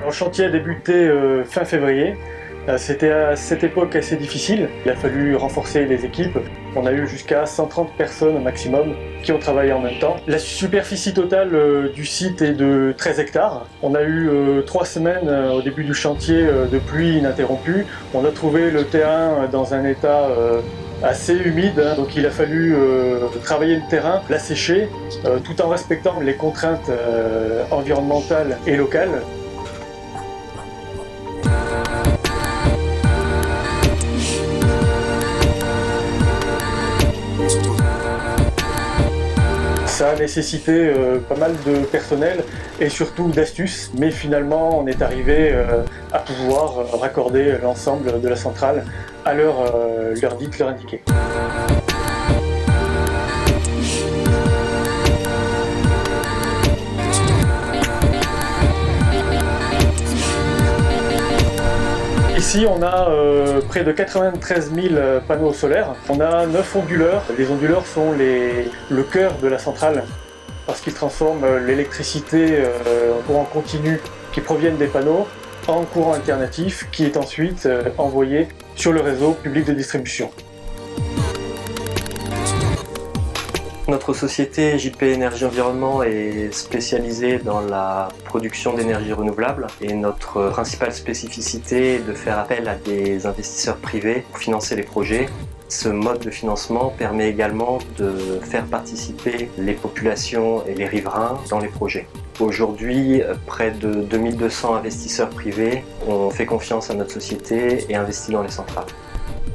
Le chantier a débuté fin février. C'était à cette époque assez difficile. Il a fallu renforcer les équipes. On a eu jusqu'à 130 personnes au maximum qui ont travaillé en même temps. La superficie totale du site est de 13 hectares. On a eu 3 semaines au début du chantier de pluie ininterrompue. On a trouvé le terrain dans un état assez humide, donc il a fallu travailler le terrain, l'assécher, tout en respectant les contraintes environnementales et locales. Ça a nécessité pas mal de personnel et surtout d'astuces, mais finalement on est arrivé à pouvoir raccorder l'ensemble de la centrale à l'heure dite, l'heure indiquée. Ici, on a près de 93 000 panneaux solaires. On a 9 onduleurs. Les onduleurs sont le cœur de la centrale parce qu'ils transforment l'électricité en courant continu qui proviennent des panneaux en courant alternatif qui est ensuite envoyé sur le réseau public de distribution. Notre société JP Énergie Environnement est spécialisée dans la production d'énergie renouvelable et notre principale spécificité est de faire appel à des investisseurs privés pour financer les projets. Ce mode de financement permet également de faire participer les populations et les riverains dans les projets. Aujourd'hui, près de 2200 investisseurs privés ont fait confiance à notre société et investi dans les centrales.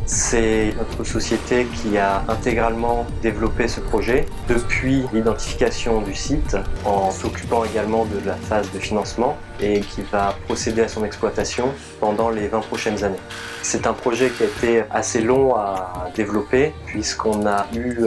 C'est notre société qui a intégralement développé ce projet depuis l'identification du site en s'occupant également de la phase de financement et qui va procéder à son exploitation pendant les 20 prochaines années. C'est un projet qui a été assez long à développer puisqu'on a eu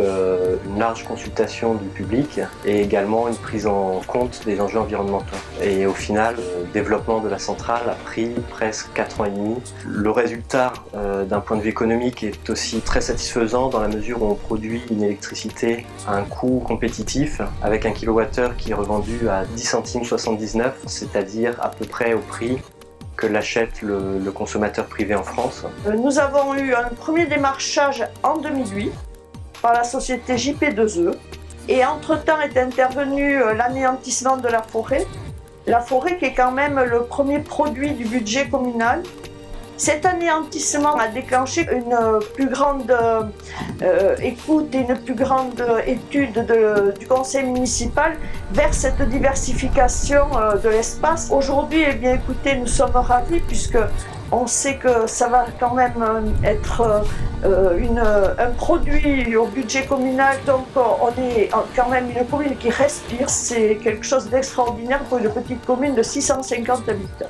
une large consultation du public et également une prise en compte des enjeux environnementaux. Et au final, le développement de la centrale a pris presque 4 ans et demi. Le résultat d'un point de vue économique est aussi très satisfaisant dans la mesure où on produit une électricité à un coût compétitif avec un kilowattheure qui est revendu à 10 centimes 79, c'est-à-dire à peu près au prix que l'achète le consommateur privé en France. Nous avons eu un premier démarchage en 2008 par la société JP2E et entre-temps est intervenu l'anéantissement de la forêt. La forêt qui est quand même le premier produit du budget communal. Cet anéantissement a déclenché une plus grande écoute et une plus grande étude du conseil municipal vers cette diversification de l'espace. Aujourd'hui, eh bien, écoutez, nous sommes ravis puisque on sait que ça va quand même être un produit au budget communal, donc on est quand même une commune qui respire. C'est quelque chose d'extraordinaire pour une petite commune de 650 habitants.